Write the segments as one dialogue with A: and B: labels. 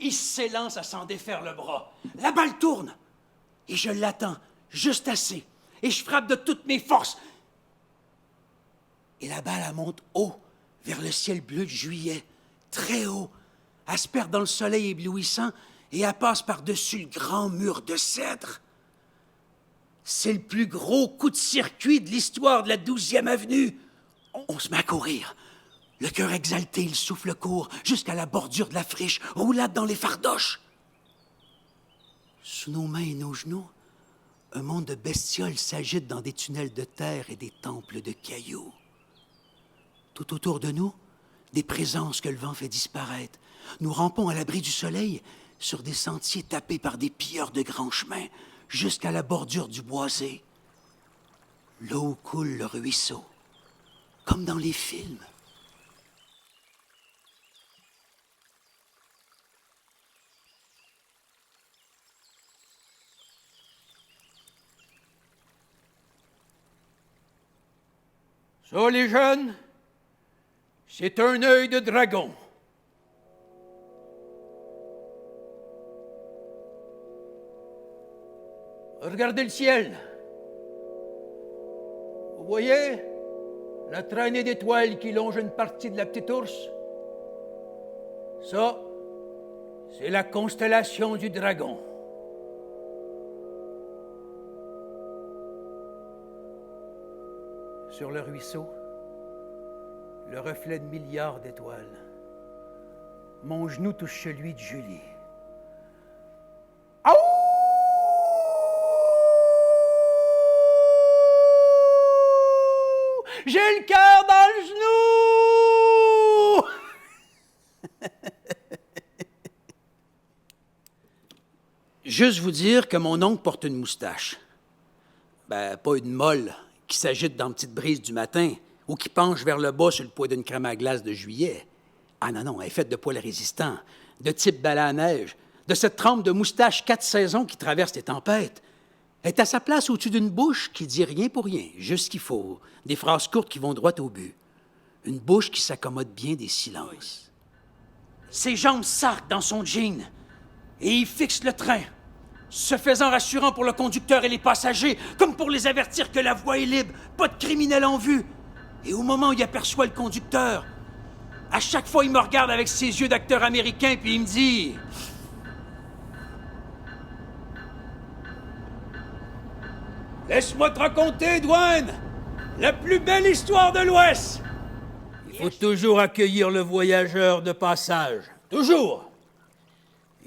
A: il s'élance à s'en défaire le bras. La balle tourne. Et je l'attends, juste assez. Et je frappe de toutes mes forces. Et la balle, elle monte haut, vers le ciel bleu de juillet. Très haut. Elle se perd dans le soleil éblouissant et elle passe par-dessus le grand mur de cèdre. C'est le plus gros coup de circuit de l'histoire de la 12e avenue. On se met à courir. Le cœur exalté, le souffle court jusqu'à la bordure de la friche, roulade dans les fardoches. Sous nos mains et nos genoux, un monde de bestioles s'agite dans des tunnels de terre et des temples de cailloux. Tout autour de nous, des présences que le vent fait disparaître. Nous rampons à l'abri du soleil sur des sentiers tapés par des pilleurs de grands chemins jusqu'à la bordure du boisé. L'eau coule le ruisseau, comme dans les films.
B: Ça, les jeunes, c'est un œil de dragon. Regardez le ciel. Vous voyez la traînée d'étoiles qui longe une partie de la petite ours? Ça, c'est la constellation du dragon. Sur le ruisseau, le reflet de milliards d'étoiles. Mon genou touche celui de Julie. Aouh! J'ai le cœur dans le genou!
A: Juste vous dire que mon oncle porte une moustache. Ben, pas une molle qui s'agite dans une petite brise du matin ou qui penche vers le bas sur le poids d'une crème à glace de juillet. Ah non, elle est faite de poils résistants, de type balai à neige, de cette trempe de moustache 4 saisons qui traverse les tempêtes. Elle est à sa place au-dessus d'une bouche qui dit rien pour rien, juste ce qu'il faut, des phrases courtes qui vont droit au but. Une bouche qui s'accommode bien des silences. Ses jambes s'arquent dans son jean et il fixe le train, se faisant rassurant pour le conducteur et les passagers, comme pour les avertir que la voie est libre, pas de criminel en vue. Et au moment où il aperçoit le conducteur, à chaque fois, il me regarde avec ses yeux d'acteur américain, puis il me dit...
B: Laisse-moi te raconter, Dwayne, la plus belle histoire de l'Ouest. Il faut toujours accueillir le voyageur de passage. Toujours.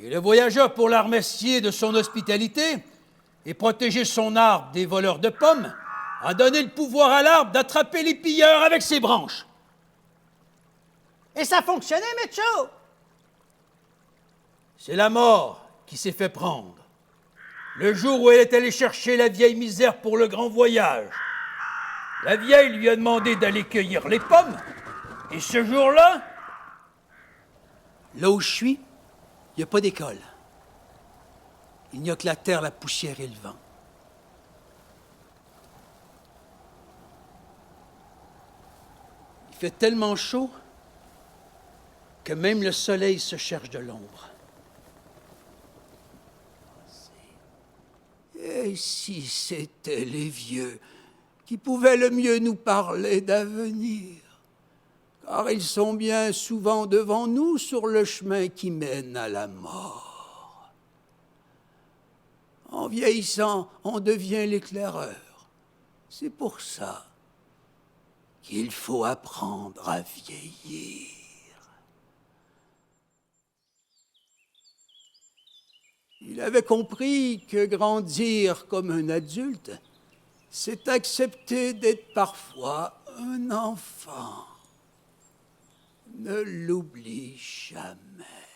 B: Et le voyageur, pour la remercier de son hospitalité et protéger son arbre des voleurs de pommes, a donné le pouvoir à l'arbre d'attraper les pilleurs avec ses branches.
C: Et ça fonctionnait, Mitchell?
B: C'est la mort qui s'est fait prendre. Le jour où elle est allée chercher la vieille misère pour le grand voyage. La vieille lui a demandé d'aller cueillir les pommes. Et ce jour-là...
A: Là où je suis, il n'y a pas d'école. Il n'y a que la terre, la poussière et le vent. Il fait tellement chaud que même le soleil se cherche de l'ombre. Et si c'était les vieux qui pouvaient le mieux nous parler d'avenir, car ils sont bien souvent devant nous sur le chemin qui mène à la mort. En vieillissant, on devient l'éclaireur. C'est pour ça qu'il faut apprendre à vieillir. Il avait compris que grandir comme un adulte, c'est accepter d'être parfois un enfant. Ne l'oublie jamais.